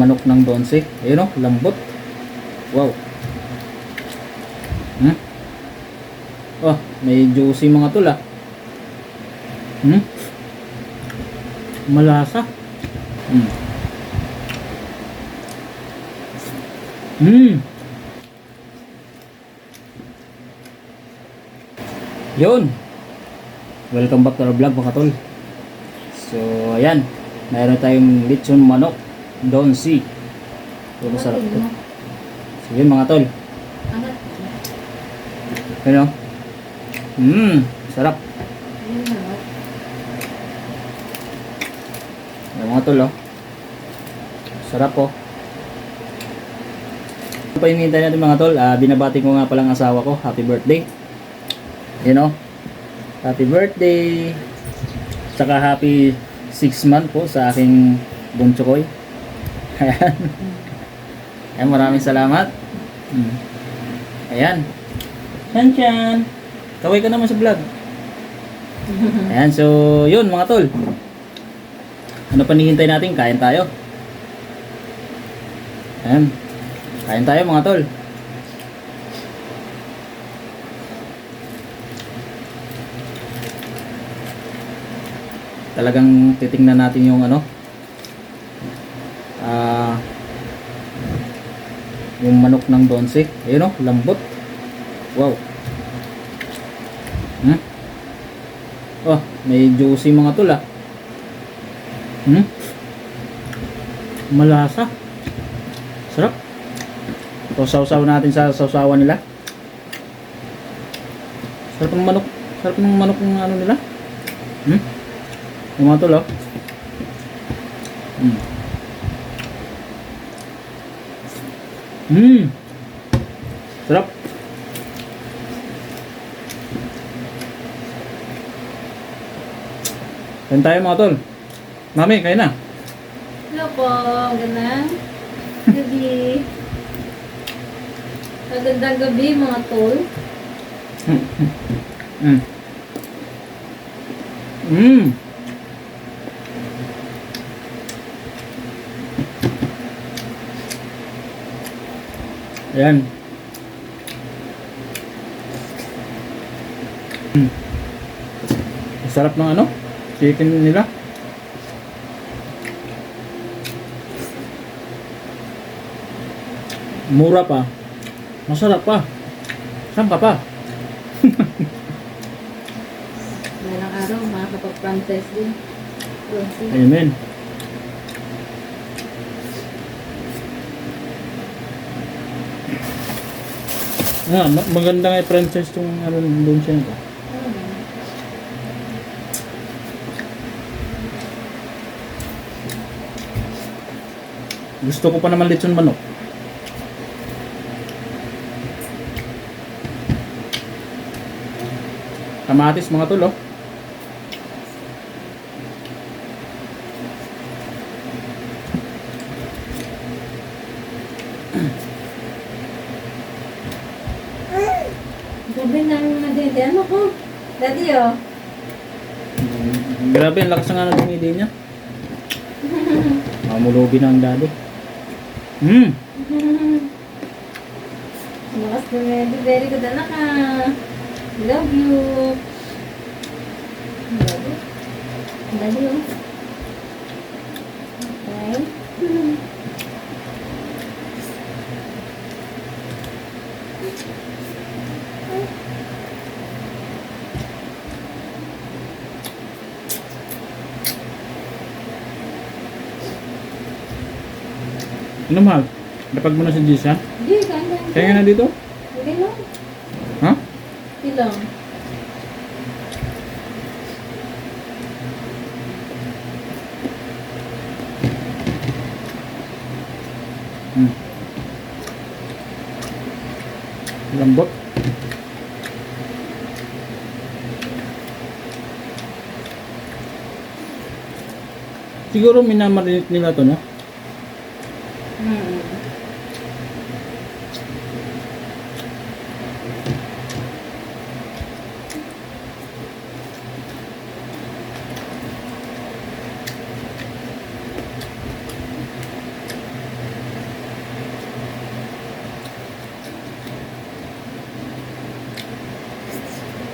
manok ng donsi. Ayun o, lambot. Wow. Oh, may juicy mga tol ah. Malasa. Yun. Welcome back to our vlog mga tol. So, ayan. Mayroon tayong lechon manok donsi. Ito masarap to. So, yun mga tol. Ano? Sarap. Ayan mga tol oh. Sarap po. Ano pa hinihintay natin mga tol? Binabati ko nga palang asawa ko. Happy birthday. You know? Happy birthday. Saka happy 6 month po sa aking bunchokoy. Ayan, maraming salamat. Ayan. Chan. Kaway ka naman sa vlog. Ayan, so yun mga tol. Ano pa hinihintay natin? Kain tayo. Ayan. Kain tayo mga tol. Talagang titingnan natin yung ano, yung manok ng donsi. Ayun o, lambot. Wow. Oh, may juicy mga tol ah. Malasa. Sarap. So, sausaw natin sa sausawan nila. Sarap ng manok. Sarap ng manok ng ano nila. Yung mga tol oh. Sarap. Kain tayo mga tol. Mami, kain na. Hello po, magandang gabi. Magandang gabi mga tol. Ayan. Sarap ng ano? Chicken nila. Mura pa. Masarap pa. Saan ka pa? Merang araw, makakapag-franchise din. Amen. Maganda nga franchise tong ano doon siya nito. Gusto ko pa naman lechon manok. Kamatis mga tol oh. Gabi namin mga dede. Ano ko? Daddy oh. Grabe, ang lakas nga ng idea niya. Mamulubi na ang daddy. Bukas po medyo. Very good anak ah. Love you. Daddy oh. Okay. Ano mahal? Dapag mo na si Jis ha? Hindi, kain. Kaya na dito? Hindi lang. Ha? Hindi lang. Lambot. Siguro minamarinate nila to no?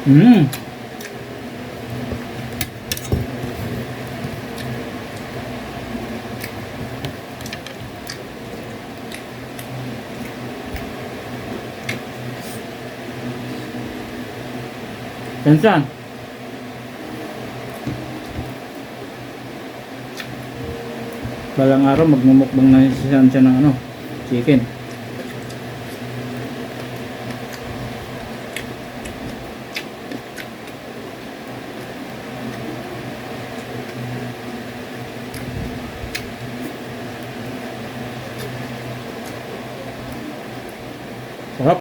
Mm. Saan? Balang araw magmumukbang na siya ng ano, chicken.